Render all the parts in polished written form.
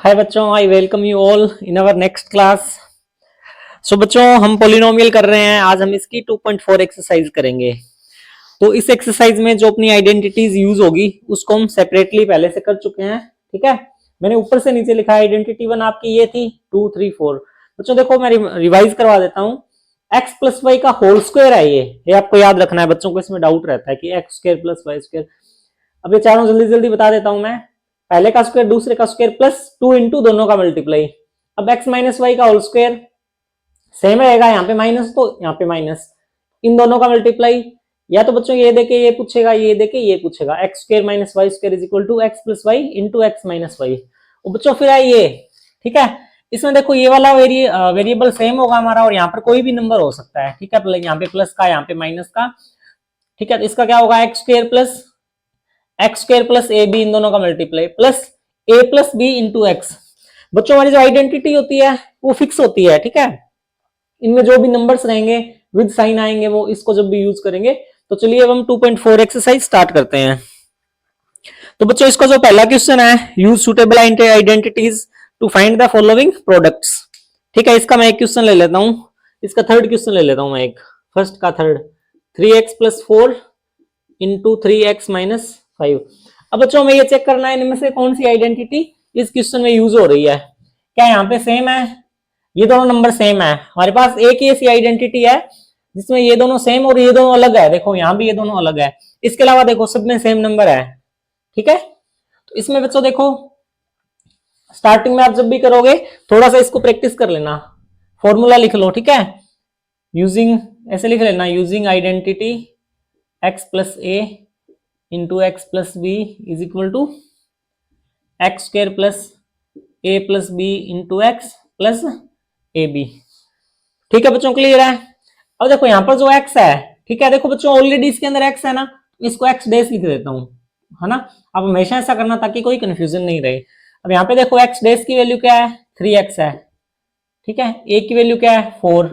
हाय बच्चों, I welcome you all in our next class. So बच्चों, हम पोलिनोमियल कर रहे हैं। आज हम इसकी 2.4 एक्सरसाइज करेंगे। तो इस एक्सरसाइज में जो अपनी आइडेंटिटीज यूज होगी उसको हम सेपरेटली पहले से कर चुके हैं। ठीक है, मैंने ऊपर से नीचे लिखा है। आइडेंटिटी 1 आपकी ये थी, 2, 3, 4। बच्चों देखो, मैं रिवाइज करवा देता हूँ। एक्स प्लस वाई का होल स्क्वायर है ये आपको याद रखना है। बच्चों को इसमें डाउट रहता है कि x square plus y square. अब ये चारों जल्दी जल्दी बता देता हूं मैं। पहले का स्क्वायर, दूसरे का स्क्वायर, प्लस 2 इंटू दोनों का मल्टीप्लाई। अब x माइनस वाई का होल स्क्वायर सेम रहेगा, यहाँ पे माइनस तो यहाँ पे माइनस, इन दोनों का मल्टीप्लाई। या तो बच्चों ये देके ये पूछेगा, ये देके ये पूछेगा। X square minus Y square is equal to x plus y into x minus y. बच्चों फिर है ये। ठीक है, इसमें देखो ये वाला वेरिएबल सेम होगा हमारा, और यहाँ पर कोई भी नंबर हो सकता है। ठीक है, यहाँ पे प्लस का, यहाँ पे माइनस का। ठीक है, तो इसका क्या होगा, एक्स स्क्वायर प्लस ए बी, इन दोनों का मल्टीप्लाई, प्लस ए प्लस बी इंटू एक्स। बच्चों हमारी जो आइडेंटिटी होती है वो फिक्स होती है। ठीक है, इनमें जो भी नंबर्स रहेंगे विद साइन आएंगे वो इसको जब भी यूज करेंगे। तो चलिए अब हम 2.4 एक्सरसाइज स्टार्ट करते हैं। तो बच्चों इसका जो पहला क्वेश्चन है, use suitable identities to find the following products. ठीक है, इसका मैं एक क्वेश्चन ले लेता हूं। इसका थर्ड क्वेश्चन ले लेता हूं मैं, एक फर्स्ट का third. 3x plus 4 into 3x minus 5। अब बच्चों हमें ये चेक करना है इनमें से कौन सी आइडेंटिटी इस क्वेश्चन में यूज हो रही है। क्या यहाँ पे सेम है? ये दोनों नंबर सेम है। हमारे पास एक ही ऐसी आइडेंटिटी है जिसमें ये दोनों सेम और ये दोनों अलग है। देखो यहाँ भी ये दोनों अलग है। इसके अलावा देखो सब में सेम नंबर है। ठीक है, तो इसमें बच्चों देखो स्टार्टिंग में आप जब भी करोगे थोड़ा सा इसको प्रैक्टिस कर लेना, फॉर्मूला लिख लो। ठीक है, यूजिंग, ऐसे लिख लेना, using identity x plus a into x plus b is equal to x square plus A plus B into x plus A b. ठीक है बच्चों, क्लियर है? अब देखो यहाँ पर जो x है, ठीक है, देखो बच्चों ऑलरेडी इसके अंदर x है ना, इसको x डेस लिख देता हूँ, है ना। अब हमेशा ऐसा करना ताकि कोई कंफ्यूजन नहीं रहे। अब यहाँ पे देखो x डेस की वैल्यू क्या है, 3x है। ठीक है, a की वैल्यू क्या है, 4,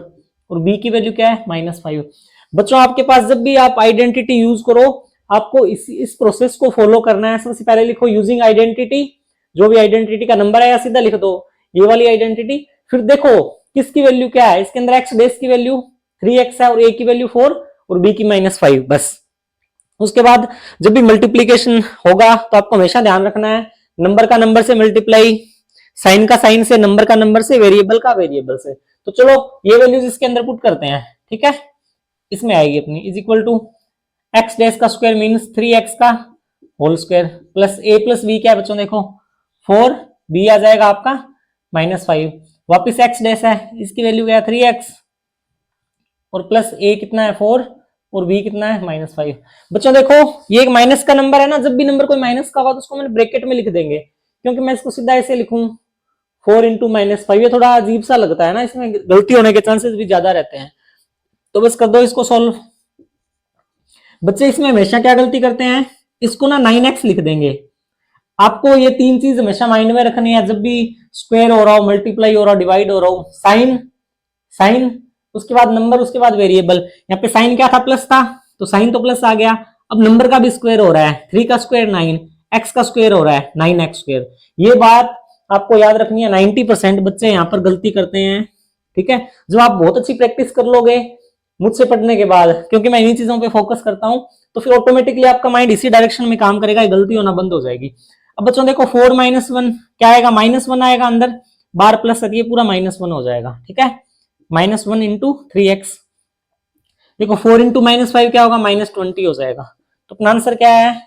और b की वैल्यू क्या है, -5। बच्चों आपके पास जब भी आप आइडेंटिटी यूज करो, आपको इस प्रोसेस को फॉलो करना है। सबसे पहले लिखो यूजिंग आइडेंटिटी, जो भी आइडेंटिटी का नंबर है या सीधा लिख दो ये वाली आइडेंटिटी। फिर देखो किसकी वैल्यू क्या है, इसके अंदर x डेस की वैल्यू 3x है और a की वैल्यू 4 और b की -5, बस। उसके बाद जब भी मल्टीप्लीकेशन होगा तो आपको हमेशा ध्यान रखना है नंबर का नंबर से मल्टीप्लाई, साइन का साइन से, नंबर का नंबर से, वेरिएबल का वेरिएबल से। तो चलो ये वैल्यूज इसके अंदर पुट करते हैं। ठीक है, इसमें आएगी अपनी is equal to x dash का स्क्वायर मीन्स 3x का whole square plus a plus b क्या है बच्चों, देखो 4, b आ जाएगा आपका -5, वापिस x डैश है, इसकी वैल्यू क्या है 3x, और प्लस a कितना है 4 और b कितना है -5। बच्चों देखो ये एक माइनस का नंबर है ना, जब भी नंबर कोई माइनस का होगा तो उसको मैंने ब्रैकेट में लिख देंगे, क्योंकि मैं इसको सीधा ऐसे लिखूं 4 इंटू -5, ये थोड़ा अजीब सा लगता है ना, इसमें गलती होने के चांसेस भी ज्यादा रहते हैं। तो बस कर दो इसको सॉल्व। बच्चे इसमें हमेशा क्या गलती करते हैं, इसको ना 9x लिख देंगे। आपको ये तीन चीज हमेशा माइंड में रखनी है, जब भी स्क्वायर हो रहा हो, मल्टीप्लाई हो रहा हो, डिवाइड हो रहा हो, साइन, उसके बाद नंबर, उसके बाद वेरिएबल। यहाँ पे साइन क्या था, प्लस था, तो साइन तो प्लस आ गया। अब नंबर का भी स्क्वायर हो रहा है, 3 का स्क्वायर 9, x का स्क्वायर हो रहा है 9x स्क्वायर। ये बात आपको याद रखनी है। 90% बच्चे यहाँ पर गलती करते हैं। ठीक है, जब आप बहुत अच्छी प्रैक्टिस कर लोगे मुझसे पढ़ने के बाद, क्योंकि मैं इन्हीं चीजों पे फोकस करता हूं, तो फिर ऑटोमेटिकली आपका माइंड इसी डायरेक्शन में काम करेगा, गलती होना बंद हो जाएगी। अब बच्चों देखो 4 -1 क्या आएगा, -1 आएगा अंदर, बार प्लस ये पूरा -1 हो जाएगा। ठीक है, -1 इंटू 3x, देखो 4 इंटू -5 क्या होगा, -20 हो जाएगा। तो अपना आंसर क्या है,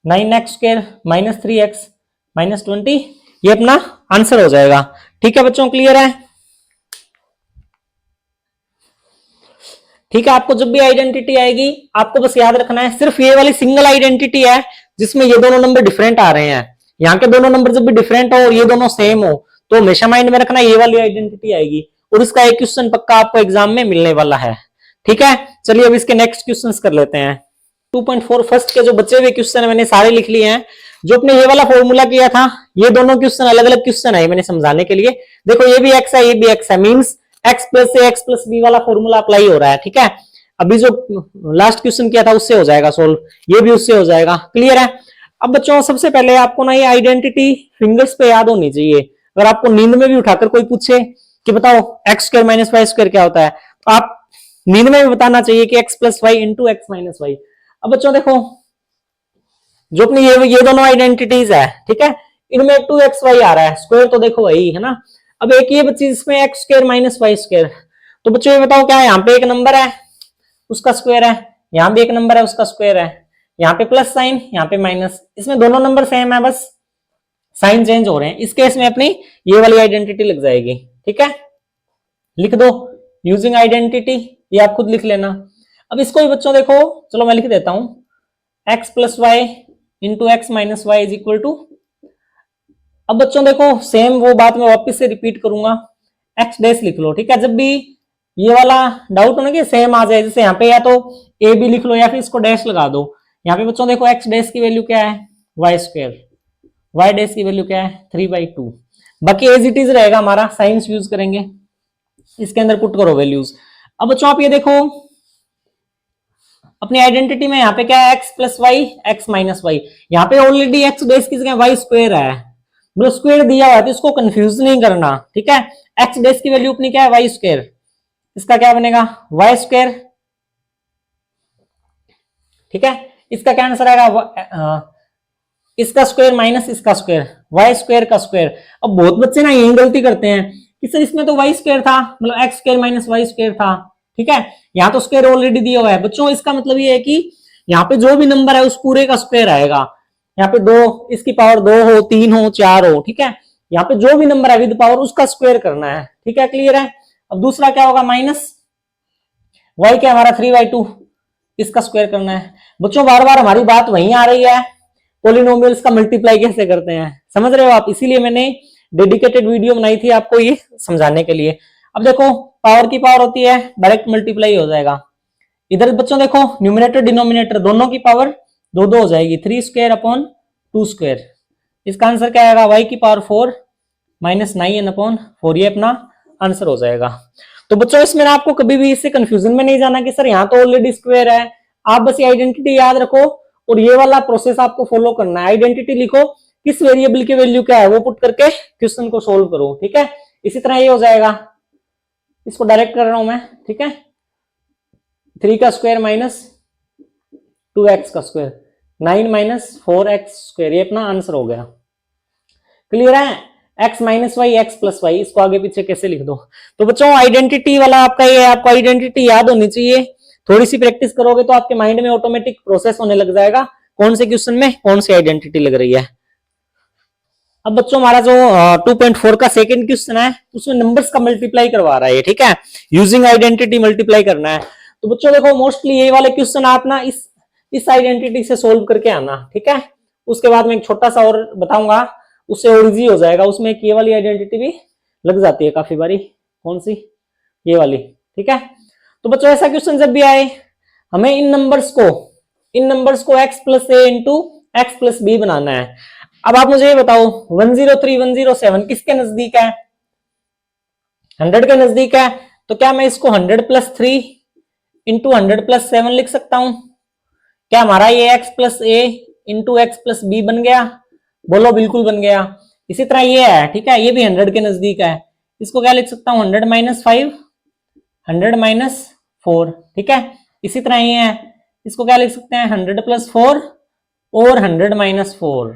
9x स्क्वायर -3x -20, ये अपना आंसर हो जाएगा। ठीक है बच्चों, क्लियर है? ठीक है, आपको जब भी आइडेंटिटी आएगी आपको बस याद रखना है सिर्फ ये वाली सिंगल आइडेंटिटी है जिसमें ये दोनों नंबर डिफरेंट आ रहे हैं। यहाँ के दोनों नंबर जब भी डिफरेंट हो और ये दोनों सेम हो तो हमेशा माइंड में रखना ये वाली आइडेंटिटी आएगी, और इसका एक क्वेश्चन पक्का आपको एग्जाम में मिलने वाला है। ठीक है, चलिए अब इसके नेक्स्ट क्वेश्चन कर लेते हैं। 2.4 फर्स्ट के जो बचे हुए क्वेश्चन है मैंने सारे लिख लिए हैं। जो अपने ये वाला फॉर्मूला किया था, ये दोनों क्वेश्चन अलग अलग क्वेश्चन है मैंने समझाने के लिए। देखो ये भी x है, ये भी x है, मीन्स x प्लस ए एक्स प्लस बी वाला फॉर्मूला अप्लाई हो रहा है। ठीक है, अभी जो लास्ट क्वेश्चन किया था उससे हो जाएगा सोल्व, ये भी उससे हो जाएगा। क्लियर है? अब बच्चों सबसे पहले आपको ना ये आइडेंटिटी फिंगर्स पे याद होनी चाहिए। अगर आपको नींद में भी उठाकर कोई पूछे कि बताओ x square minus Y square क्या होता है, तो आप नींद में भी बताना चाहिए कि x plus y into x minus y. अब बच्चों देखो जो अपनी ये दोनों आइडेंटिटीज है, ठीक है, इनमें 2xy आ रहा है, स्क्वायर तो देखो वही है ना। अब एक ये बच्ची इसमें x square minus Y square, तो बच्चों ये बताओ क्या है, यहाँ पे एक नंबर है उसका स्क्वायर है, यहाँ भी एक नंबर है उसका स्क्वायर है, यहाँ पे प्लस साइन यहाँ पे माइनस, इसमें दोनों नंबर सेम है, बस साइन चेंज हो रहे हैं। इस केस में अपनी ये वाली आइडेंटिटी लग जाएगी, ठीक है, लिख दो यूजिंग आइडेंटिटी, ये आप खुद लिख लेना। अब इसको भी बच्चों देखो, चलो मैं लिख देता हूं, x plus y into x minus y is equal to, अब बच्चों देखो सेम वो बात मैं वापस से रिपीट करूंगा, एक्स डैश लिख लो, ठीक है। जब भी ये वाला डाउट हो ना कि सेम आ जाए, जैसे यहाँ पे या तो ए भी लिख लो या फिर इसको डैश लगा दो। यहाँ पे बच्चों देखो एक्स डैश की वैल्यू क्या है, वाई स्क्वायर, वाई डैश की वैल्यू क्या है 3/2, बाकी एज इट इज रहेगा हमारा, साइंस यूज करेंगे, इसके अंदर पुट करो वैल्यूज। अब बच्चों आप ये देखो अपनी आइडेंटिटी में यहाँ पे क्या है, x plus y x minus y, यहाँ पे ऑलरेडी एक्स बेस की जगह वाई स्क्वायर है, मतलब स्क्वायर दिया हुआ है तो इसको कंफ्यूज नहीं करना, ठीक है। एक्स बेस की वैल्यू अपनी क्या है वाई स्क्वायर, इसका क्या बनेगा वाई स्क्वायर, ठीक है। इसका क्या आंसर आएगा, इसका स्क्वायर माइनस इसका स्क्वायर, वाई स्क्वायर का स्क्वायर। अब बहुत बच्चे ना यही गलती करते हैं कि सर इसमें तो वाई स्क्वायर था, मतलब x square minus Y square था, ठीक है, यहाँ तो स्क्वायर ऑलरेडी दिया हुआ है। बच्चों इसका मतलब ये है कि यहाँ पे जो भी नंबर है उस पूरे का स्क्वायर आएगा, यहाँ पे दो, इसकी पावर 2 हो 3 हो 4 हो, ठीक है, यहाँ पे जो भी नंबर है विद पावर उसका स्क्वायर करना है, ठीक है, क्लियर है। अब दूसरा क्या होगा माइनस वाई क्या हमारा 3/2, इसका स्क्वायर करना है। बच्चों बार बार हमारी बात वहीं आ रही है, पोलिनोमियल्स का मल्टीप्लाई कैसे करते हैं, समझ रहे हो आप, इसीलिए मैंने डेडिकेटेड वीडियो बनाई थी आपको ये समझाने के लिए। अब देखो पावर की पावर होती है डायरेक्ट मल्टीप्लाई हो जाएगा, इधर बच्चों देखो न्यूमिनेटर डिनोमिनेटर दोनों की पावर 2 हो जाएगी, 3 स्क्वायर अपॉन 2 स्क्वायर, इसका आंसर क्या आएगा वाई की पावर 4 माइनस 9 अपॉन 4, ये अपना आंसर हो जाएगा। तो बच्चों इसमें ना आपको कभी भी इससे कंफ्यूजन में नहीं जाना कि सर यहाँ तो ऑलरेडी स्क्वायर है, आप बस ये आइडेंटिटी याद रखो और ये वाला प्रोसेस आपको फॉलो करना है। आइडेंटिटी लिखो, किस वेरिएबल की वैल्यू क्या है वो पुट करके क्वेश्चन को सोल्व करो, ठीक है। इसी तरह ये हो जाएगा, इसको डायरेक्ट कर रहा हूं मैं, ठीक है, 3 का स्क्वायर माइनस 2x का स्क्वायर 9 माइनस 4x स्क्वायर, ये अपना आंसर हो गया, क्लियर है। x minus y x plus y, इसको आगे पीछे कैसे लिख दो। तो बच्चों आइडेंटिटी वाला आपका ये है, आपको आइडेंटिटी याद होनी चाहिए, थोड़ी सी प्रैक्टिस करोगे तो आपके माइंड में ऑटोमेटिक प्रोसेस होने लग जाएगा कौन से क्वेश्चन में कौन सी आइडेंटिटी लग रही है। अब बच्चों हमारा जो 2.4 का सेकंड क्वेश्चन है उसमें नंबर्स का मल्टीप्लाई करवा रहा है, ठीक है, यूजिंग आइडेंटिटी मल्टीप्लाई करना है। तो बच्चों देखो मोस्टली ये वाले क्वेश्चन आप ना इस आइडेंटिटी से सोल्व करके आना, ठीक है। उसके बाद में एक छोटा सा और बताऊंगा, उससे और इजी हो जाएगा, उसमें ये वाली आइडेंटिटी भी लग जाती है काफी बारी, कौन सी, ये वाली, ठीक है। तो बच्चों ऐसा क्वेश्चन जब भी आए हमें इन नंबर्स को x plus a into x plus B बनाना है। अब आप मुझे ये बताओ 103 107 किसके नजदीक है, 100 के नजदीक है, तो क्या मैं इसको 100 प्लस 3 इंटू 100 प्लस 7 लिख सकता हूं, क्या हमारा ये x plus a into x plus B बन गया, बोलो बिल्कुल बन गया। इसी तरह ये है, ठीक है, ये भी 100 के नजदीक है, इसको क्या लिख सकता हूं 100 माइनस 5 100 माइनस 4, ठीक है। इसी तरह ये है, इसको क्या लिख सकते हैं 100 प्लस 4 और 100 माइनस 4।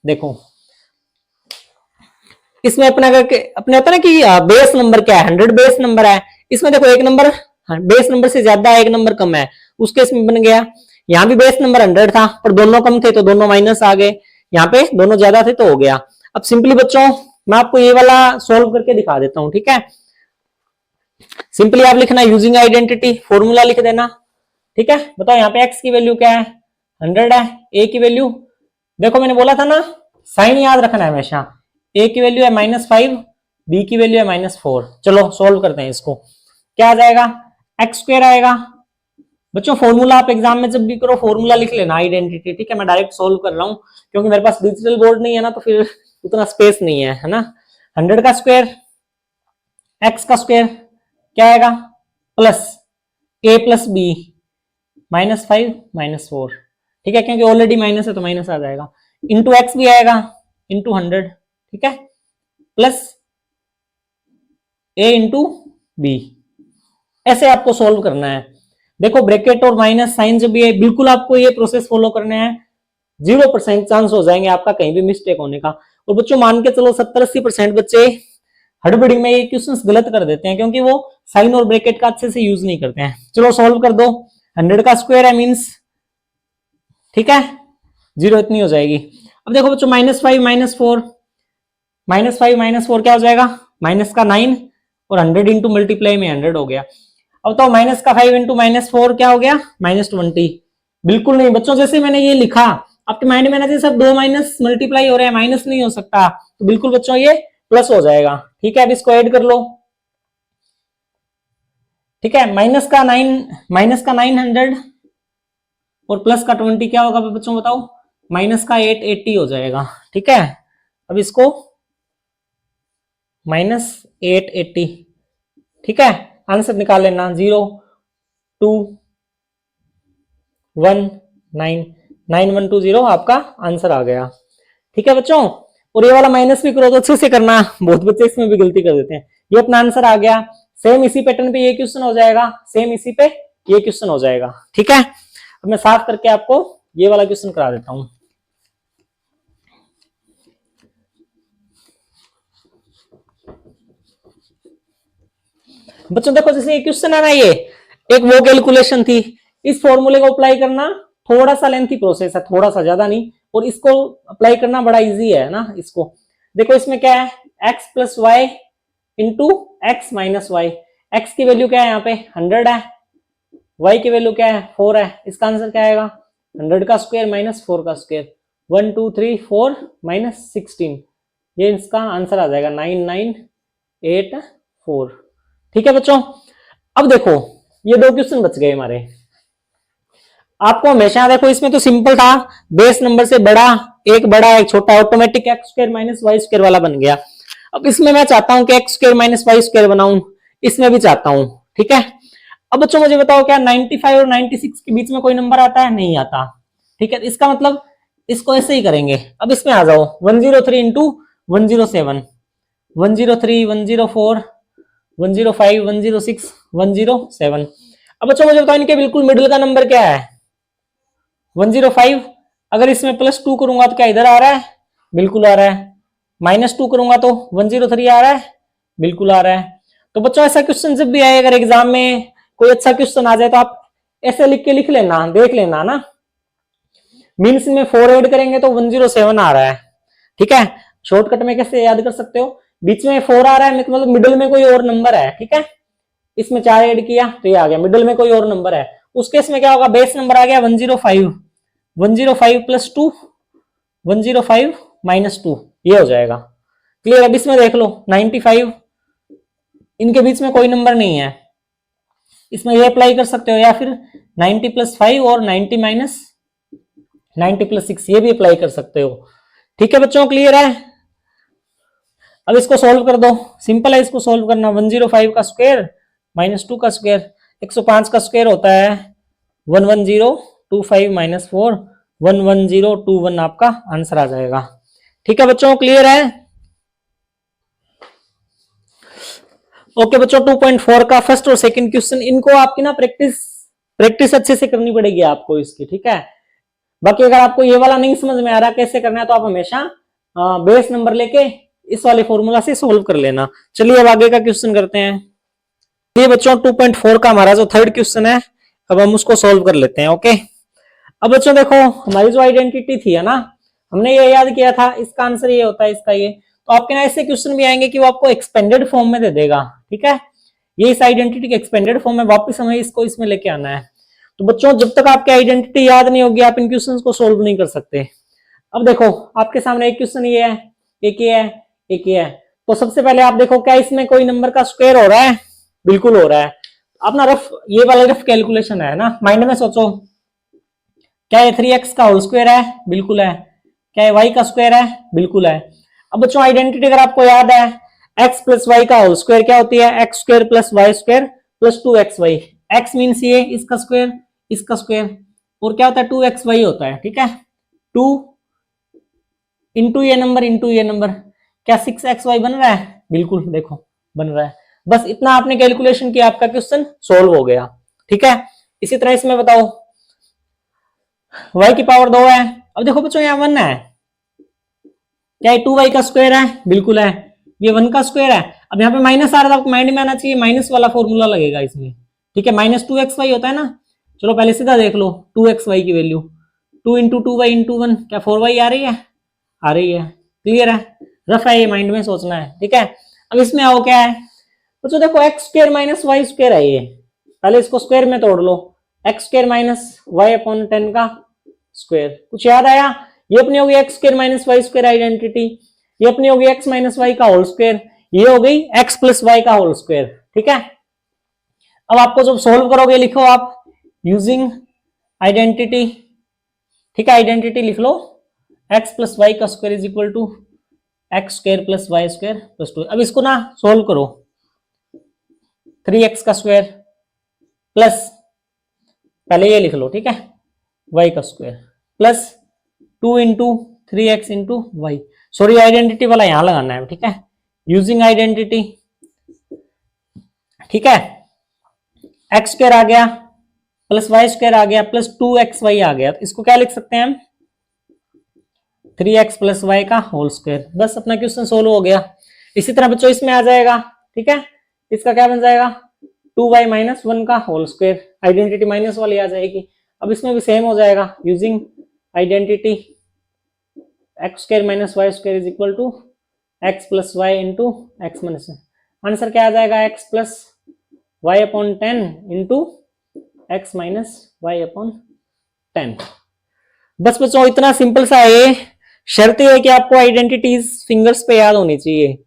देखो इसमें अपने होता है ना कि बेस नंबर क्या है, 100 बेस नंबर है, इसमें देखो एक नंबर बेस नंबर से ज्यादा है, एक नंबर कम है, उस केस में बन गया। यहाँ भी बेस नंबर 100 था पर दोनों कम थे तो दोनों माइनस आ गए, यहाँ पे दोनों ज्यादा थे तो हो गया। अब सिंपली बच्चों मैं आपको ये वाला सोल्व करके दिखा देता हूं, ठीक है। सिंपली आप लिखना यूजिंग आइडेंटिटी, फॉर्मूला लिख देना, ठीक है। बताओ यहाँ पे x की वैल्यू क्या है 100 है, a की वैल्यू देखो मैंने बोला था ना साइन याद रखना है हमेशा, a की वैल्यू है -5 b की वैल्यू है -4। चलो सोल्व करते हैं इसको, क्या आ जाएगा एक्स स्क्वायर आएगा। बच्चों फॉर्मूला आप एग्जाम में जब भी करो फॉर्मूला लिख लेना आइडेंटिटी, ठीक है, मैं डायरेक्ट सोल्व कर रहा हूँ क्योंकि मेरे पास डिजिटल बोर्ड नहीं है ना, तो फिर उतना स्पेस नहीं है ना। 100 का स्क्वायर एक्स का स्क्वायर क्या आएगा प्लस a प्लस बी -5 -4, ठीक है, क्योंकि ऑलरेडी माइनस है तो माइनस आ जाएगा, इंटू एक्स भी आएगा, इंटू 100, ठीक है, प्लस ए इंटू बी। ऐसे आपको सोल्व करना है। देखो ब्रैकेट और माइनस साइन जो भी है, बिल्कुल आपको ये प्रोसेस फॉलो करने हैं, 0% चांस हो जाएंगे आपका कहीं भी मिस्टेक होने का। और बच्चों मान के चलो 70-80% बच्चे हड़बड़ी में ये क्वेश्चंस गलत कर देते हैं, क्योंकि वो साइन और ब्रैकेट का अच्छे से यूज नहीं करते हैं। चलो सॉल्व कर दो, 100 का स्क्वायर है मींस, ठीक है, 0 इतनी हो जाएगी। अब देखो बच्चों -5 -4, -5 -4 क्या हो जाएगा, माइनस का 9 और 100 इंटू मल्टीप्लाई में 100 हो गया। अब तो माइनस का 5 इंटू -4 क्या हो गया, -20। बिल्कुल नहीं बच्चों, जैसे मैंने ये लिखा आपके माइंड में ना, जैसे सब दो माइनस मल्टीप्लाई हो रहे हैं, माइनस नहीं हो सकता, तो बिल्कुल बच्चों ये प्लस हो जाएगा। ठीक है, अब इसको ऐड कर लो, ठीक है, माइनस का 900 और प्लस का 20 क्या होगा बच्चों बताओ, माइनस का 880 हो जाएगा। ठीक है, अब इसको -880, ठीक है, आंसर निकाल लेना, 0 2 1 9 9120 आपका आंसर आ गया। ठीक है बच्चों, और ये वाला माइनस भी करो तो अच्छे से करना, बहुत बच्चे इसमें भी गलती कर देते हैं। ये अपना आंसर आ गया। सेम इसी पैटर्न पे ये क्वेश्चन हो जाएगा, सेम इसी पे ये क्वेश्चन हो जाएगा। ठीक है, अब मैं साफ करके आपको ये वाला क्वेश्चन करा देता हूं। बच्चों देखो, जैसे ये क्वेश्चन है ना, ये एक वो कैलकुलेशन थी, इस फॉर्मूले को अप्लाई करना थोड़ा सा लेंथी प्रोसेस है, थोड़ा सा, ज्यादा नहीं, और इसको अप्लाई करना बड़ा इजी है ना। इसको देखो, इसमें क्या है, x plus y into x minus y. X की वैल्यू क्या है यहाँ पे 100 है, y की वैल्यू क्या है 4 है। इसका आंसर क्या आएगा, 100 का स्क्वायर माइनस 4 का स्क्वायर, 1 2 3 4 माइनस 16, ये इसका आंसर आ जाएगा 9984। ठीक है बच्चों, अब देखो ये दो क्वेश्चन बच गए हमारे। आपको हमेशा देखो, इसमें तो सिंपल था, बेस नंबर से बड़ा एक छोटा, automatic x square minus Y square वाला बन गया। अब इसमें मैं चाहता हूं कि x square minus Y square बनाऊं, इसमें भी चाहता हूं। ठीक है, अब बच्चों मुझे बताओ, क्या 95 और 96 के बीच में कोई नंबर आता है, नहीं आता। ठीक है, इसका मतलब इसको ऐसे ही करेंगे। अब इसमें आ जाओ, 103 इंटू 107, 103 104 105 106 107। अब बच्चों मुझे बताओ, इनके बिल्कुल मिडिल का नंबर क्या है, 105। अगर इसमें +2 करूंगा तो क्या इधर आ रहा है, बिल्कुल आ रहा है। -2 करूंगा तो 103 आ रहा है, बिल्कुल आ रहा है। तो बच्चों ऐसा क्वेश्चन जब भी आए, अगर एग्जाम में कोई अच्छा क्वेश्चन आ जाए तो आप ऐसे लिख के लिख लेना, देख लेना ना, मीन्स में 4 ऐड करेंगे तो 107 आ रहा है। ठीक है, शॉर्टकट में कैसे याद कर सकते हो, बीच में 4 आ रहा है मतलब मिडिल में कोई और नंबर है। ठीक है, इसमें 4 ऐड किया तो ये आ गया, मिडिल में कोई और नंबर है। उस केस में क्या होगा, बेस नंबर आ गया 105, 105 + 2 105 - 2, ये हो जाएगा। क्लियर। अब इसमें देख लो 95, इनके बीच में कोई नंबर नहीं है, इसमें ये अप्लाई कर सकते हो, या फिर 90 + 5 और 90 - 90 + 6 ये भी अप्लाई कर सकते हो। ठीक है बच्चों, क्लियर है। अब इसको सोल्व कर दो, सिंपल है इसको सोल्व करना। 105 का स्क्वायर -2 का स्क्वायर, 105 का स्क्वायर होता है 11025 - 4 11021, आपका आंसर आ जाएगा। ठीक है बच्चों, क्लियर है। ओके बच्चों, 2.4 का फर्स्ट और सेकंड क्वेश्चन, इनको आपकी ना प्रैक्टिस अच्छे से करनी पड़ेगी आपको इसकी। ठीक है, बाकी अगर आपको ये वाला नहीं समझ में आ रहा कैसे करना है, तो आप हमेशा बेस नंबर लेके इस वाले फॉर्मूला से सोल्व कर लेना। चलिए अब आगे का क्वेश्चन करते हैं। ये बच्चों 2.4 का हमारा जो थर्ड क्वेश्चन है, अब हम उसको सोल्व कर लेते हैं। ओके, अब बच्चों देखो, हमारी जो आइडेंटिटी थी है ना, हमने ये याद किया था, इसका आंसर ये होता है, इसका ये। तो आपके ना ऐसे क्वेश्चन भी आएंगे कि वो आपको एक्सपेंडेड फॉर्म में दे देगा। ठीक है, ये इस आइडेंटिटी के एक्सपेंडेड फॉर्म में, वापस हमें इसको इसमें लेके आना है। तो बच्चों जब तक आपकी आइडेंटिटी याद नहीं होगी, आप इन क्वेश्चन को सोल्व नहीं कर सकते। अब देखो आपके सामने एक क्वेश्चन ये है, एक ये है, एक ये है। तो सबसे पहले आप देखो, क्या इसमें कोई नंबर का स्क्वायर हो रहा है, बिल्कुल हो रहा है। अपना रफ, ये वाला रफ कैलकुलेशन है ना, माइंड में सोचो, क्या ये 3x का होल स्क्वायर है, बिल्कुल है। क्या ये y का स्क्वायर है, बिल्कुल है। अब बच्चों आइडेंटिटी अगर आपको याद है, x + y का होल स्क्वायर क्या होती है, x² + y² + 2xy। x means ये, इसका स्क्वायर, इसका स्क्वायर, और क्या होता है 2xy होता है, ठीक है। 2 इंटू ये नंबर इंटू ये नंबर, क्या 6xy बन रहा है? बिल्कुल, देखो बन रहा है। बस इतना आपने कैलकुलेशन किया, आपका क्वेश्चन सोल्व हो गया, ठीक है। इसी तरह इसमें बताओ y की पावर 2 है। अब देखो बच्चों यहाँ 1 है, क्या ये 2y का स्क्वायर है? बिल्कुल है। ये 1 का स्क्वायर है। अब यहाँ पे माइनस आ रहा था, आपको माइंड में आना चाहिए, माइनस वाला फॉर्मूला लगेगा इसमें, ठीक है। -2xy होता है ना। चलो पहले सीधा देख लो 2xy की वैल्यू, 2 इंटू 2y इंटू 1, क्या 4y आ रही है? आ रही है। क्लियर है, रफ है, ये माइंड में सोचना है, ठीक है। अब इसमें आओ, क्या है बच्चों, देखो X square minus Y square है ये, पहले इसको स्क्वायर में तोड़ लो, X square minus Y upon 10 का स्क्वायर। कुछ याद आया? ये अपनी होगी X square minus Y square identity, ये अपनी होगी एक्स माइनस वाई का होल स्क्वायर, ये हो गई एक्स प्लस वाई का होल स्क्वायर, ठीक है। अब आपको जब सोल्व करोगे लिखो आप यूजिंग आइडेंटिटी, ठीक है, आइडेंटिटी लिख लो, एक्स प्लस वाई का square is equal to x square plus y square plus 2। अब इसको ना सोल्व करो, 3x का स्क्वायर प्लस, पहले ये लिख लो, ठीक है, y का square plus 2 into 3x into y. Sorry, identity वाला यहां लगाना है, ठीक है, यूजिंग आइडेंटिटी, ठीक है। एक्स स्क्वायर आ गया प्लस वाई स्क्वायर आ गया प्लस 2xy आ गया, तो इसको क्या लिख सकते हैं हम? 3x प्लस वाई का होल स्क्वायर। बस अपना क्वेश्चन सोल्व हो गया। इसी तरह बच्चों इसमें आ जाएगा, ठीक है, इसका क्या बन जाएगा? 2y माइनस 1 का होल स्क्वायर, आइडेंटिटी माइनस वाली आ जाएगी। अब इसमें भी सेम हो जाएगा, using identity x square minus Y square is equal to x plus y into x minus. Answer क्या आ जाएगा? X plus y upon 10 into x minus Y upon 10। बस बच्चों इतना सिंपल सा है। शर्त है कि आपको आइडेंटिटीज फिंगर्स पे याद होनी चाहिए,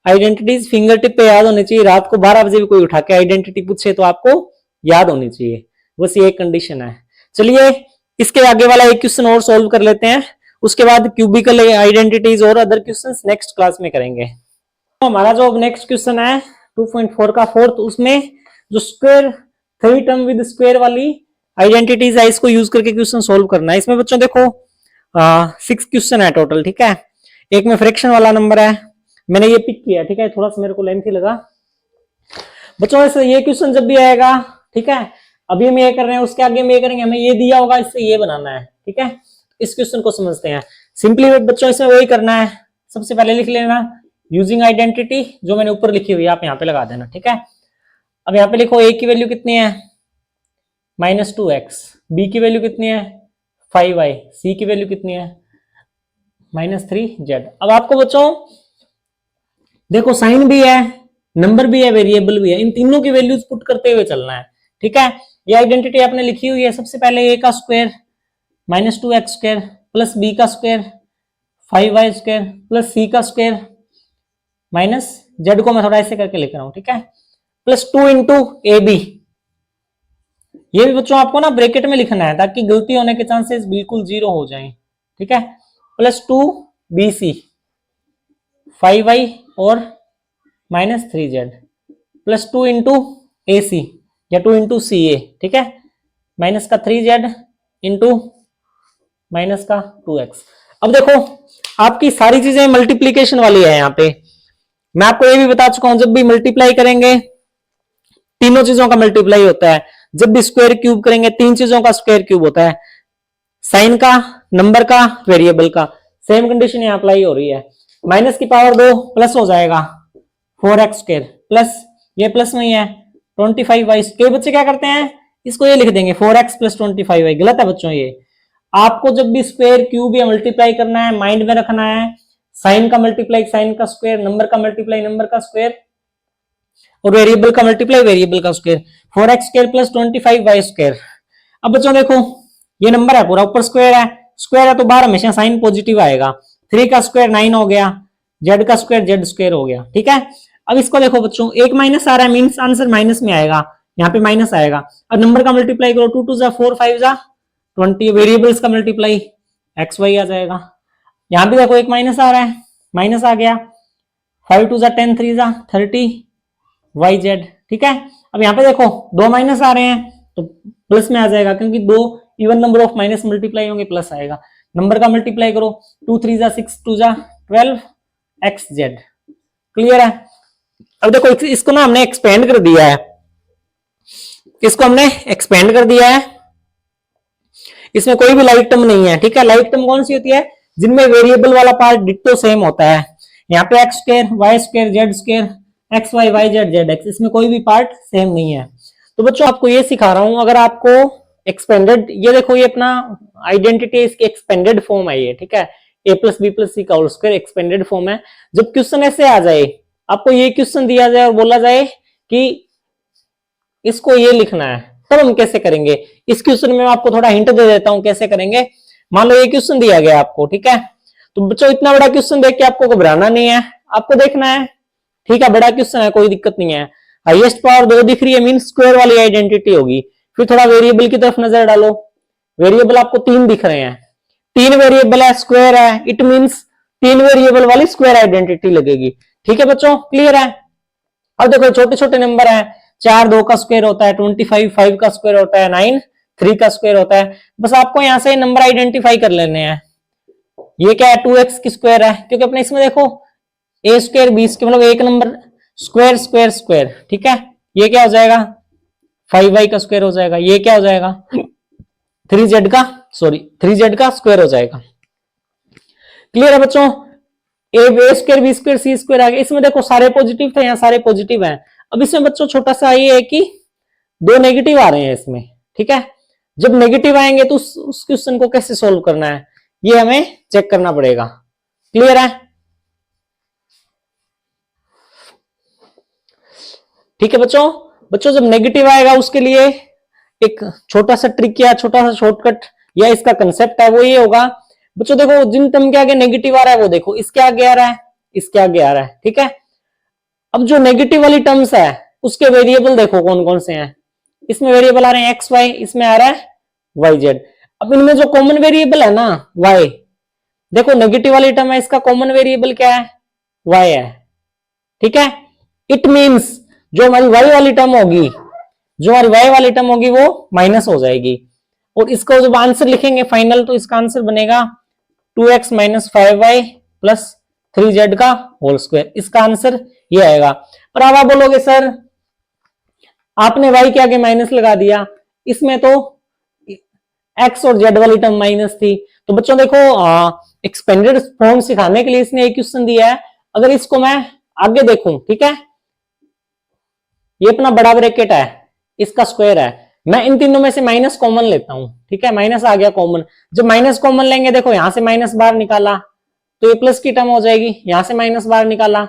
आइडेंटिटीज फिंगर टिप पे याद होनी चाहिए। रात को 12 बजे भी कोई उठा के आइडेंटिटी पूछे तो आपको याद होनी चाहिए, बस ये एक कंडीशन है। चलिए इसके आगे वाला एक क्वेश्चन और सॉल्व कर लेते हैं, उसके बाद क्यूबिकल आइडेंटिटीज और अदर क्वेश्चंस नेक्स्ट क्लास में करेंगे। तो हमारा जो नेक्स्ट क्वेश्चन है 2.4 का फोर्थ, उसमें जो स्क्वायर 3 टर्म विद स्क्वायर वाली आइडेंटिटीज है, इसको यूज करके क्वेश्चन सोल्व करना है। इसमें बच्चों देखो 6 क्वेश्चन है टोटल, ठीक है। एक में फ्रैक्शन वाला नंबर है, मैंने ये पिक किया, ठीक है, थोड़ा सा मेरे को लेंथी लगा बच्चों। ऐसे ये क्वेश्चन जब भी आएगा, ठीक है, अभी हम ये कर रहे हैं, उसके आगे हम ये करेंगे, हमें ये दिया होगा, इससे ये बनाना है, ठीक है। इस क्वेश्चन को समझते हैं सिंपली बच्चों। इसमें वही करना है, सबसे पहले लिख लेना यूजिंग आइडेंटिटी, जो मैंने ऊपर लिखी हुई है आप यहाँ पे लगा देना, ठीक है। अब यहाँ पे लिखो a की वैल्यू कितनी है? -2x, b की वैल्यू कितनी है? 5y, c की वैल्यू कितनी है? -3z। अब आपको बच्चों देखो साइन भी है, नंबर भी है, वेरिएबल भी है, इन तीनों की वैल्यूज पुट करते हुए चलना है, ठीक है। ये आइडेंटिटी आपने लिखी हुई है। सबसे पहले a का square -2x square plus b का square 5y square plus c का स्क्वायर माइनस z को मैं थोड़ा ऐसे करके लिख रहा हूं, ठीक है, प्लस 2 इंटू ए बी। ये भी बच्चों आपको ना ब्रैकेट में लिखना है ताकि गलती होने के चांसेस बिल्कुल 0 हो जाएं, ठीक है, प्लस 2 बी सी 5y और -3z प्लस 2 इंटू ए सी या 2 इंटू सी ए, ठीक है, माइनस का 3z इंटू माइनस का 2x। अब देखो आपकी सारी चीजें मल्टीप्लीकेशन वाली है। यहाँ पे मैं आपको ये भी बता चुका हूं, जब भी मल्टीप्लाई करेंगे तीनों चीजों का मल्टीप्लाई होता है। जब भी स्क्वायर क्यूब करेंगे 3 चीजों का स्क्वायर क्यूब होता है, साइन का, नंबर का, वेरिएबल का। सेम कंडीशन यहाँ अप्लाई हो रही है। माइनस की पावर 2 प्लस हो जाएगा 4x स्क्वायर प्लस ये प्लस में ही है 25y। कई बच्चे क्या करते हैं, इसको ये लिख देंगे 4x प्लस 25y। गलत है बच्चों, ये आपको जब भी स्क्वायर क्यूब या मल्टीप्लाई करना है माइंड में रखना है, साइन का मल्टीप्लाई साइन का स्क्वायर, नंबर का मल्टीप्लाई नंबर का स्क्वायर और वेरिएबल का मल्टीप्लाई वेरिएबल का square. 4x square plus 25y square. अब बच्चों देखो ये नंबर है पूरा, ऊपर स्क्वायर है, स्क्वायर है तो बाहर हमेशा साइन पॉजिटिव आएगा। 3 का स्क्वायर 9 हो गया, z का स्क्वायर z स्क्वायर हो गया, ठीक है। अब इसको देखो बच्चों, एक माइनस आ रहा है, मींस आंसर माइनस में आएगा, यहाँ पे माइनस आएगा। और नंबर का मल्टीप्लाई करो, 2 2 4 5 20, वेरिएबल्स का मल्टीप्लाई एक्स वाई आ जाएगा। यहाँ भी देखो एक माइनस आ रहा है, माइनस आ गया, 5 2 10 3 30 YZ, ठीक है। अब यहाँ पे देखो 2 माइनस आ रहे हैं तो प्लस में आ जाएगा, क्योंकि 2 even number of minus multiply होंगे प्लस आएगा, नंबर का मल्टीप्लाई करो, 2 3 जा 6 2 जा 12 xz। क्लियर है? अब देखो इसको ना हमने एक्सपेंड कर दिया है, इसको हमने एक्सपेंड कर दिया है, इसमें कोई भी लाइक टर्म नहीं है, ठीक है। लाइक टर्म कौन सी होती है? जिनमें वेरिएबल वाला पार्ट डिट्टो सेम होता है। यहाँ पे x square y square z square x y y z z x, इसमें कोई भी पार्ट सेम नहीं है। तो बच्चों आपको ये सिखा रहा हूं, अगर आपको एक्सपेंडेड, ये देखो ये अपना आइडेंटिटी इसकी एक्सपेंडेड फॉर्म है ये, ठीक है, a प्लस बी प्लस सी का होल स्क्वायर एक्सपेंडेड फॉर्म है। जब क्वेश्चन ऐसे आ जाए, आपको ये क्वेश्चन दिया जाए और बोला जाए कि इसको ये लिखना है, तब हम कैसे करेंगे? इस क्वेश्चन में मैं आपको थोड़ा हिंट दे देता हूं कैसे करेंगे। मान लो ये क्वेश्चन दिया गया आपको, ठीक है, तो बच्चों इतना बड़ा क्वेश्चन देख के आपको घबराना नहीं है, आपको देखना है, ठीक है, बड़ा क्वेश्चन है, कोई दिक्कत नहीं है। हाईएस्ट पावर 2 दिख रही है, मीन स्क्वायर वाली आइडेंटिटी होगी। फिर थोड़ा वेरिएबल की तरफ नजर डालो, वेरिएबल आपको 3 दिख रहे हैं, 3 वेरिएबल है, स्क्वायर है, इट मीन्स 3 वेरिएबल वाली स्क्वायर आइडेंटिटी लगेगी। ठीक है बच्चों, क्लियर है? अब देखो छोटे छोटे नंबर है, 4 2 का स्क्वायर होता है 25, 5 का स्क्वायर होता है 9, 3 का स्क्वायर होता है। बस आपको यहां से नंबर आइडेंटिफाई कर लेने हैं। ये क्या है? 2x की स्क्वायर है, क्योंकि अपने इसमें देखो a स्क्वायर बी स्क्वायर मतलब एक नंबर स्क्वायर स्क्वायर स्क्वायर, ठीक है। ये क्या हो जाएगा? 5y का स्क्वायर हो जाएगा। ये क्या हो जाएगा? 3z का, सॉरी 3z का स्क्वायर हो जाएगा। क्लियर है बच्चों? a square B square C square आ गया। इसमें देखो सारे पॉजिटिव थे, यहाँ सारे पॉजिटिव हैं। अब इसमें बच्चों छोटा सा ये है कि 2 नेगेटिव आ रहे हैं इसमें, ठीक है। जब नेगेटिव आएंगे तो उस क्वेश्चन को कैसे सोल्व करना है, ये हमें चेक करना पड़ेगा। क्लियर है? ठीक है बच्चों। बच्चों जब नेगेटिव आएगा उसके लिए एक छोटा सा ट्रिक या छोटा सा शॉर्टकट या इसका कंसेप्ट है, वो ये होगा बच्चों, देखो जिन टर्म के आगे नेगेटिव आ रहा है वो देखो इसके आगे आ रहा है, इसके आगे आ रहा है, ठीक है। अब जो नेगेटिव वाली टर्म्स है उसके वेरिएबल देखो कौन कौन से हैं। इसमें वेरिएबल आ रहे हैं एक्स वाई, इसमें आ रहा है वाई जेड। अब इनमें जो कॉमन वेरिएबल है ना वाई, देखो नेगेटिव वाली टर्म है, इसका कॉमन वेरिएबल क्या है? वाई है, ठीक है। इट मीन्स जो हमारी वाई वाली टर्म होगी, जो हमारी वाई वाली टर्म होगी वो माइनस हो जाएगी। और इसका जब आंसर लिखेंगे फाइनल, तो इसका आंसर बनेगा 2x minus 5y plus 3z का होल स्क्वायर। इसका आंसर ये आएगा। पर अब आप बोलोगे सर आपने y के आगे माइनस लगा दिया, इसमें तो x और z वाली टर्म माइनस थी। तो बच्चों देखो एक्सपेंडेड फॉर्म सिखाने के लिए इसने एक क्वेश्चन दिया है। अगर इसको मैं आगे देखूं, ठीक है, ये अपना बड़ा ब्रैकेट है, इसका स्क्वायर है, मैं इन तीनों में से माइनस कॉमन लेता हूं, ठीक है, माइनस आ गया कॉमन। जब माइनस कॉमन लेंगे, देखो यहां से माइनस बाहर निकाला तो ये प्लस की टर्म हो जाएगी, यहां से माइनस बाहर निकाला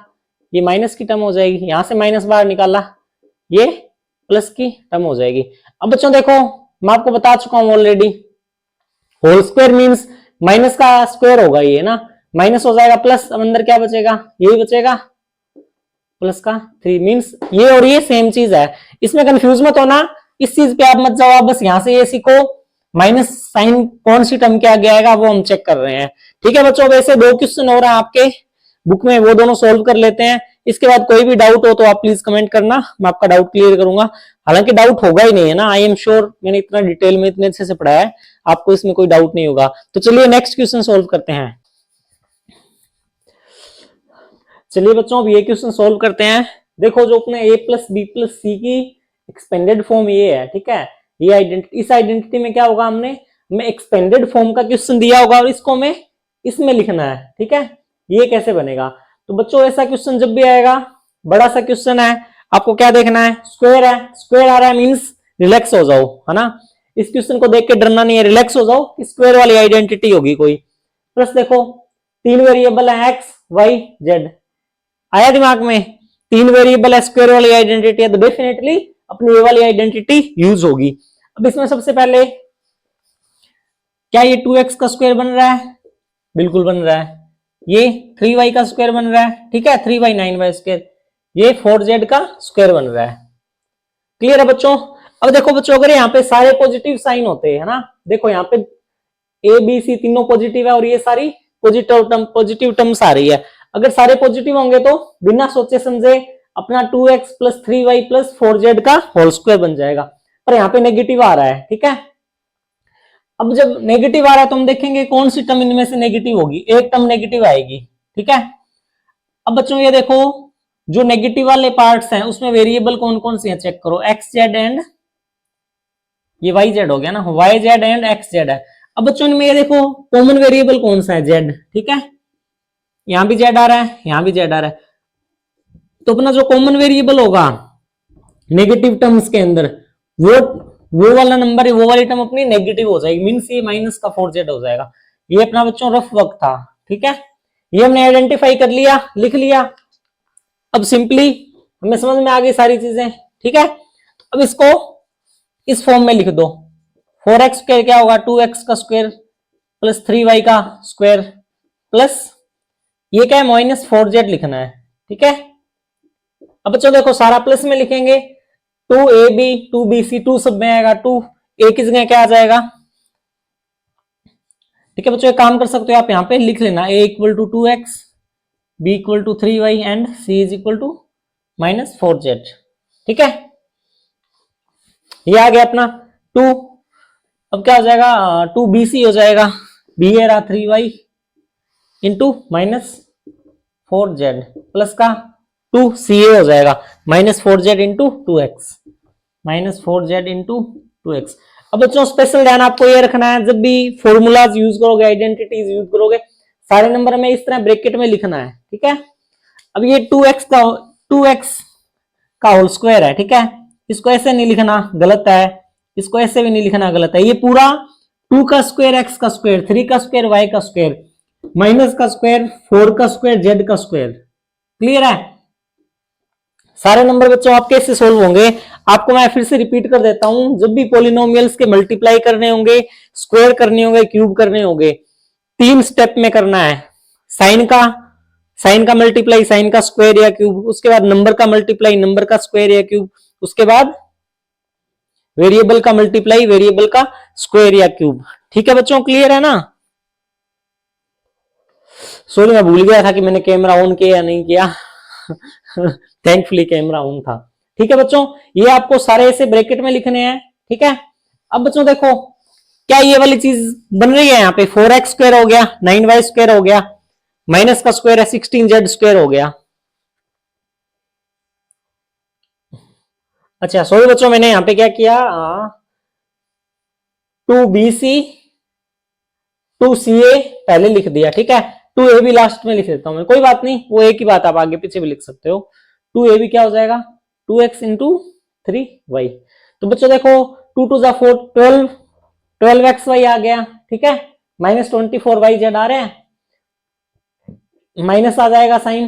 ये माइनस की टर्म हो जाएगी, यहां से माइनस बाहर निकाला ये प्लस की टर्म हो जाएगी। अब बच्चों देखो मैं आपको बता चुका हूं already, whole square means minus का स्क्वायर होगा ये ना, माइनस हो जाएगा प्लस, अब अंदर क्या बचेगा? यही बचेगा प्लस का 3, मीन्स ये और ये सेम चीज है। इसमें कंफ्यूज मत होना, इस चीज पे आप मत जाओ, आप बस यहां से ये सीखो माइनस साइन कौन सी टर्म के आगे आएगा वो हम चेक कर रहे हैं। ठीक है बच्चों, वैसे 2 क्वेश्चन हो रहा है आपके बुक में, वो दोनों सोल्व कर लेते हैं। इसके बाद कोई भी डाउट हो तो आप प्लीज कमेंट करना, मैं आपका डाउट क्लियर करूंगा। हालांकि डाउट होगा ही नहीं है ना, आई एम श्योर, मैंने इतना डिटेल में इतने अच्छे से पढ़ाया है, आपको इसमें कोई डाउट नहीं होगा। तो चलिए नेक्स्ट क्वेश्चन सोल्व करते हैं। चलिए बच्चों अब ये क्वेश्चन सोल्व करते हैं। देखो जो अपने a प्लस बी प्लस सी की एक्सपेंडेड फॉर्म ये है, ठीक है, ये आइडेंटिटी, इस आइडेंटिटी में क्या होगा, हमें एक्सपेंडेड फॉर्म का क्वेश्चन दिया होगा और इसको हमें इसमें लिखना है, ठीक है। ये कैसे बनेगा? तो बच्चों ऐसा क्वेश्चन जब भी आएगा, बड़ा सा क्वेश्चन है, आपको क्या देखना है? स्क्वायर है, स्क्वायर आ रहा है मीन्स रिलैक्स हो जाओ, है ना। इस क्वेश्चन को देख के डरना नहीं है, रिलैक्स हो जाओ कि स्क्वायर वाली आइडेंटिटी होगी कोई। प्लस देखो 3 वेरिएबल है एक्स वाई जेड, आया दिमाग में? 3 वेरिएबल है, स्क्वायर वाली आइडेंटिटी है, तो डेफिनेटली अपनी ये वाली आइडेंटिटी यूज होगी। अब इसमें सबसे पहले क्या ये 2x का स्क्वायर बन रहा है? बिल्कुल बन रहा है। ये 3y का स्क्वायर बन रहा है, ठीक है, 3y 9y स्क्वायर, ये 4z का स्क्वायर बन रहा है। क्लियर है बच्चों? अब देखो बच्चों अगर यहाँ पे सारे पॉजिटिव साइन होते हैं ना, देखो यहाँ पे a b c तीनों पॉजिटिव है और ये सारी पॉजिटिव टर्म्स आ रही है। अगर सारे पॉजिटिव होंगे तो बिना सोचे समझे अपना 2x plus 3y plus 4z का होल स्क्वायर बन जाएगा, पर यहाँ पे नेगेटिव आ रहा है, ठीक है। अब जब नेगेटिव आ रहा है तो हम देखेंगे कौन सी टर्म इनमें से नेगेटिव होगी, एक टर्म नेगेटिव आएगी, ठीक है। अब बच्चों ये देखो जो नेगेटिव वाले पार्ट्स हैं उसमें वेरिएबल कौन कौन से हैं चेक करो, एक्स जेड एंड ये वाई जेड हो गया ना, y z and x z है। अब बच्चों इनमें ये देखो कॉमन वेरिएबल कौन सा है, जेड, ठीक है। यहां भी जेड आ रहा है, यहां भी जेड आ रहा है, तो अपना जो कॉमन वेरिएबल होगा नेगेटिव टर्म्स के अंदर वो वाला नंबर है, वो वाली टर्म अपनी नेगेटिव हो जाएगी, मींस ये माइनस का 4z हो जाएगा। ये अपना बच्चों रफ वर्क था, ठीक है। ये हमने आइडेंटिफाई कर लिया, लिख लिया। अब सिंपली हमें समझ में आ गई सारी चीजें, ठीक है। अब इसको इस फॉर्म में लिख दो, 4x स्क्वायर क्या होगा, 2x का स्क्वायर प्लस 3y का स्क्वायर प्लस ये क्या है -4z लिखना है, ठीक है। अब बच्चों देखो सारा प्लस में लिखेंगे, 2ab 2bc 2 सब में आएगा, 2a की जगह क्या आ जाएगा, ठीक है बच्चों एक काम कर सकते हो आप यहाँ पे लिख लेना, a equal to 2x, b equal to 3y and c is equal to -4z, ठीक है। ये आ गया अपना 2, अब क्या हो जाएगा 2bc हो जाएगा, b है रहा 3y इंटू -4z प्लस का 2ca हो जाएगा -4z into 2x, -4z into 2x। अब बच्चों स्पेशल ध्यान आपको ये रखना है, जब भी फॉर्मूलाज यूज करोगे, आइडेंटिटीज यूज करोगे, सारे नंबर में इस तरह ब्रैकेट में लिखना है, ठीक है। अब ये 2x का होल स्क्वायर है, ठीक है, इसको ऐसे नहीं लिखना, गलत है, इसको ऐसे भी नहीं लिखना, गलत है। ये पूरा 2 का स्क्वायर x का स्क्वायर, 3 का स्क्वायर y का स्क्वायर, माइनस का स्क्वायर 4 का स्क्वायर z का स्क्वायर, क्लियर है। सारे नंबर बच्चों आप कैसे सोल्व होंगे, आपको मैं फिर से रिपीट कर देता हूं, जब भी पॉलिनोमियल्स के मल्टीप्लाई करने होंगे, स्क्वायर करने होंगे, क्यूब करने होंगे, 3 स्टेप में करना है। साइन का मल्टीप्लाई, साइन का स्क्वायर या क्यूब, उसके बाद नंबर का मल्टीप्लाई, नंबर का स्क्वायर या क्यूब, उसके बाद वेरिएबल का मल्टीप्लाई, वेरिएबल का स्क्वायर या क्यूब, ठीक है बच्चों, क्लियर है ना। सॉरी मैं भूल गया था कि मैंने कैमरा ऑन किया या नहीं किया थैंकफुली कैमरा ऑन था, ठीक है बच्चों। ये आपको सारे ऐसे ब्रैकेट में लिखने हैं, ठीक है। अब बच्चों देखो क्या ये वाली चीज बन रही है, यहाँ पे 4x स्क्वायर हो गया, 9y स्क्वायर हो गया, माइनस का स्क्वायर है 16z स्क्वायर हो गया। अच्छा सॉरी बच्चों मैंने यहाँ पे क्या किया, 2bc 2ca पहले लिख दिया, ठीक है, 2a भी लास्ट में लिख देता हूं मैं, कोई बात नहीं, वो एक ही बात आप आगे पीछे भी लिख सकते हो। 2a भी क्या हो जाएगा 2x इंटू 3y। तो बच्चों देखो 2 2 4 12xy आ गया, ठीक है, -24yz आ रहे हैं, माइनस आ जाएगा साइन,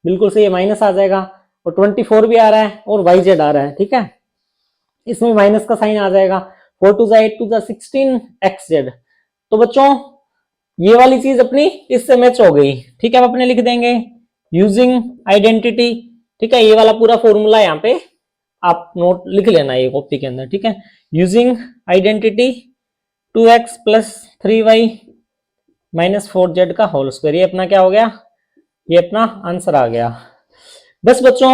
बिल्कुल सही है, माइनस आ जाएगा, और 24 भी आ रहा है और yz आ रहा है, ठीक है, इसमें माइनस का साइन आ जाएगा, 4 2 8 2 16xz। तो बच्चों ये वाली चीज अपनी इससे मैच हो गई, ठीक है, अब अपने लिख देंगे यूजिंग आइडेंटिटी, ठीक है, ये वाला पूरा फॉर्मूला यहाँ पे आप नोट लिख लेना ये कॉपी के अंदर, ठीक है, using identity 2x plus 3y -4z का होल स्क्वायर, ये अपना क्या हो गया, ये अपना आंसर आ गया। बस बच्चों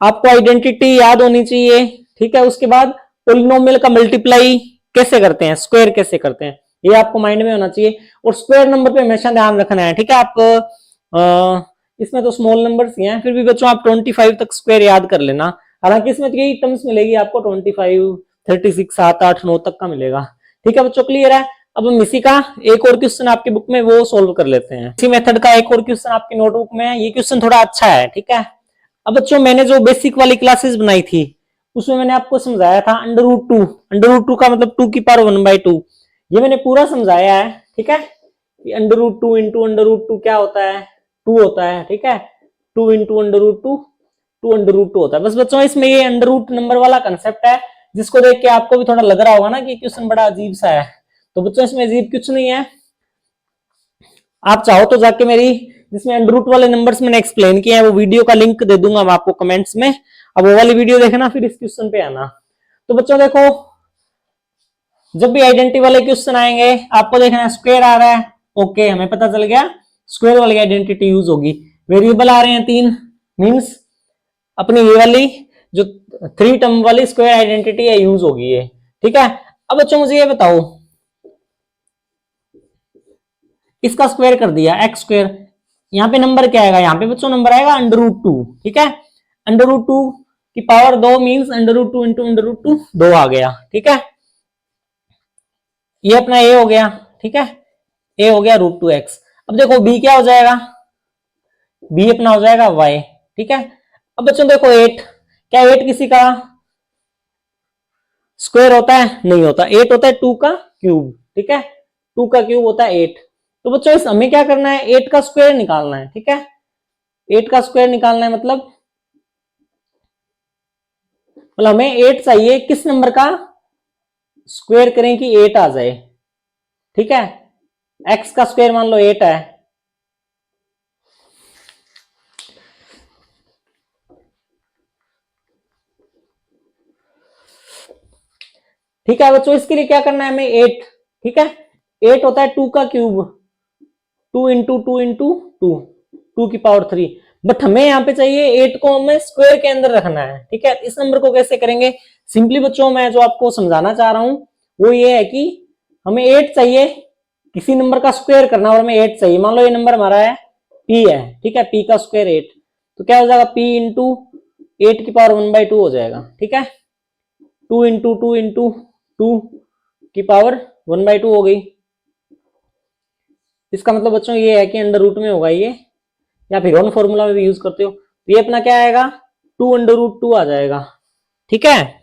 आपको आइडेंटिटी याद होनी चाहिए, ठीक है। उसके बाद पॉलिनोमियल का मल्टीप्लाई कैसे करते हैं, स्क्वायर कैसे करते हैं, ये आपको माइंड में होना चाहिए, और स्क्वायर नंबर पे हमेशा ध्यान रखना है, ठीक है। आप इसमें तो स्मॉल नंबर्स ही हैं, फिर भी बच्चों आप 25 तक स्क्वायर याद कर लेना, हालांकि इसमें तो यही टर्म्स मिलेगी आपको, 25 36 7 8 9 तक का मिलेगा, ठीक है बच्चों, क्लियर है। अब हम इसी का एक और क्वेश्चन आपकी बुक में वो सोल्व कर लेते हैं, इसी मेथड का एक और क्वेश्चन आपकी नोटबुक में है, ये क्वेश्चन थोड़ा अच्छा है, ठीक है। अब बच्चों मैंने जो बेसिक वाली क्लासेस बनाई थी उसमें मैंने आपको समझाया था अंडर रूट 2 का मतलब 2 की पावर 1/2, ये मैंने पूरा समझाया है, ठीक है, कि √2 इंटू √2 क्या होता है, 2 होता है, ठीक है, 2 इंटू √2 2 √2 होता है। बस बच्चों इसमें ये अंडर रूट नंबर वाला कंसेप्ट है, जिसको देख के आपको भी थोड़ा लग रहा होगा ना कि क्वेश्चन बड़ा अजीब सा है, तो बच्चों इसमें अजीब कुछ नहीं है, आप चाहो तो जाके मेरी जिसमें अंडर रूट वाले नंबर्स मैंने एक्सप्लेन किए हैं वो वीडियो का लिंक दे दूंगा मैं आपको कमेंट्स में, अब वो वाली वीडियो देखना फिर इस क्वेश्चन पे आना। तो बच्चों देखो जब भी आइडेंटिटी वाले क्वेश्चन आएंगे आपको देखना है स्क्वायर आ रहा है, ओके हमें पता चल गया स्क्वायर वाली आइडेंटिटी यूज होगी, वेरिएबल आ रहे हैं 3 मींस अपनी ये वाली जो 3 टर्म वाली स्क्वायर आइडेंटिटी है यूज होगी ये, ठीक है। अब बच्चों मुझे ये बताओ, इसका स्क्वायर कर दिया एक्स स्क्वायर, यहाँ पे नंबर क्या आएगा, यहाँ पे बच्चों नंबर आएगा √2, ठीक है। √2 की पावर 2 मीन्स √2 इंटू √2 2 आ गया, ठीक है। ये अपना ए हो गया, ठीक है, ए हो गया √2x। अब देखो बी क्या हो जाएगा, बी अपना हो जाएगा y, ठीक है। अब बच्चों देखो 8, क्या 8 किसी का स्क्वायर होता है, नहीं होता, 8 होता है 2 का क्यूब, ठीक है, 2 का क्यूब होता है 8। तो बच्चों इस हमें क्या करना है, 8 का स्क्वायर निकालना है, ठीक है, 8 का स्क्वायर निकालना है, मतलब हमें 8 चाहिए, किस नंबर का स्क्वायर करें कि 8 आ जाए, ठीक है। x का स्क्वायर मान लो 8 है, ठीक है बच्चों। इसके लिए क्या करना है हमें 8, ठीक है, 8 होता है 2 का क्यूब, 2 इंटू 2 इंटू 2, 2 की पावर 3। बट हमें यहाँ पे चाहिए 8 को हमें स्क्वायर के अंदर रखना है, ठीक है। इस नंबर को कैसे करेंगे, सिंपली बच्चों मैं जो आपको समझाना चाह रहा हूं वो ये है कि हमें 8 चाहिए, किसी नंबर का स्क्वायर करना और हमें 8 चाहिए। मान लो ये नंबर हमारा है p है, ठीक है, p का स्क्वायर 8, तो क्या हो जाएगा p इंटू 8 की पावर 1/2 हो जाएगा, ठीक है, 2 इंटू 2 इंटू 2 की पावर 1/2 हो गई। इसका मतलब बच्चों ये है कि अंडर रूट में होगा ये, या फिर ऑन फॉर्मूला में भी यूज करते हो, तो ये अपना क्या आएगा 2 √2 आ जाएगा, ठीक है।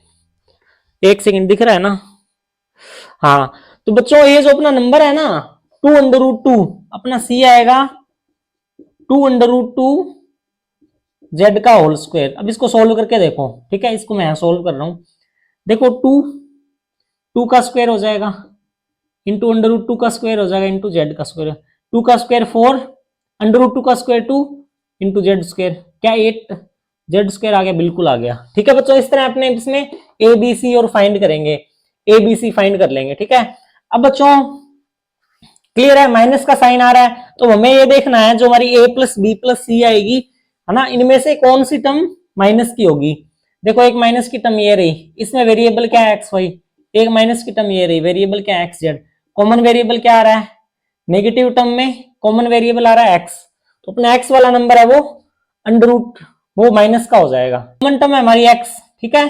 एक सेकंड दिख रहा है ना, हाँ। तो बच्चों ये जो अपना नंबर है ना 2 √2 अपना सी आएगा 2 √2 जेड का होल स्क्वायर। अब इसको सोल्व करके देखो, ठीक है, इसको मैं सोल्व कर रहा हूं, देखो 2 का स्क्वायर हो जाएगा इंटू √2 का स्क्वायर हो जाएगा इंटू जेड का स्क्वायर, 2 का स्क्वायर 4, √2 का स्क्वायर 2 इंटू जेड स्क्वायर, क्या 8, जेड स्क्वायर आ गया, बिल्कुल आ गया, ठीक है बच्चों। इस तरह अपने इसमें ए बी सी और फाइंड करेंगे, ए बी सी फाइंड कर लेंगे, ठीक है। अब बच्चों क्लियर है, माइनस का साइन आ रहा है तो हमें ये देखना है जो हमारी ए प्लस बी प्लस सी आएगी, है ना, इनमें से कौन सी टर्म माइनस की होगी। देखो एक माइनस की टर्म ये रही, इसमें वेरिएबल क्या है एक्स वाई, एक माइनस की टर्म ये रही, वेरिएबल क्या है एक्स जेड, कॉमन वेरिएबल क्या आ रहा है, नेगेटिव टर्म में कॉमन वेरिएबल आ रहा है एक्स, तो अपना एक्स वाला नंबर है वो √, वो माइनस का हो जाएगा। कॉमन टर्म है हमारी एक्स, ठीक है,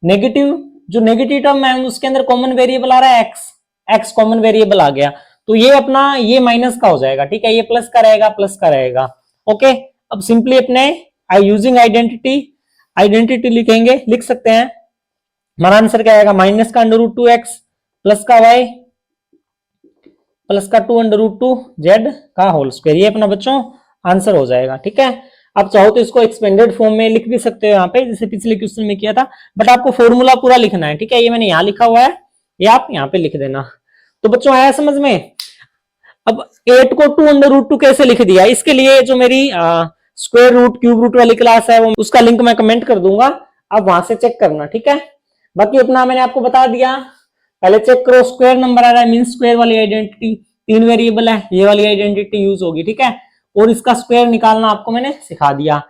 नेगेटिव जो नेगेटिव टर्म है उसके अंदर कॉमन वेरिएबल आ रहा है एक्स, एक्स कॉमन वेरिएबल आ गया, तो ये अपना ये माइनस का हो जाएगा, ठीक है, ये प्लस का रहेगा, प्लस का रहेगा, ओके। अब सिंपली अपने यूजिंग आइडेंटिटी, आइडेंटिटी लिखेंगे, लिख सकते हैं, हमारा आंसर क्या आएगा, माइनस का √2x प्लस का y प्लस का 2 √2z का होल स्क्वायर, ये अपना बच्चों आंसर हो जाएगा, ठीक है। आप चाहो तो इसको एक्सपेंडेड फॉर्म में लिख भी सकते हो यहाँ पे, जैसे पिछले क्वेश्चन में किया था, बट आपको फॉर्मूला पूरा लिखना है, ठीक है, ये मैंने यहाँ लिखा हुआ है, ये आप यहाँ पे लिख देना। तो बच्चों आया समझ में। अब 8 को 2 √2 कैसे लिख दिया, इसके लिए जो मेरी स्क्वायर रूट क्यूब रूट वाली क्लास है वो उसका लिंक मैं कमेंट कर दूंगा, आप वहां से चेक करना, ठीक है। बाकी अपना मैंने आपको बता दिया, पहले चेक करो स्क्वायर नंबर आ रहा है मीन स्क्वायर वाली आइडेंटिटी, 3 वेरिएबल है, ये वाली आइडेंटिटी यूज होगी, ठीक है, और इसका स्क्वायर निकालना आपको मैंने सिखा दिया।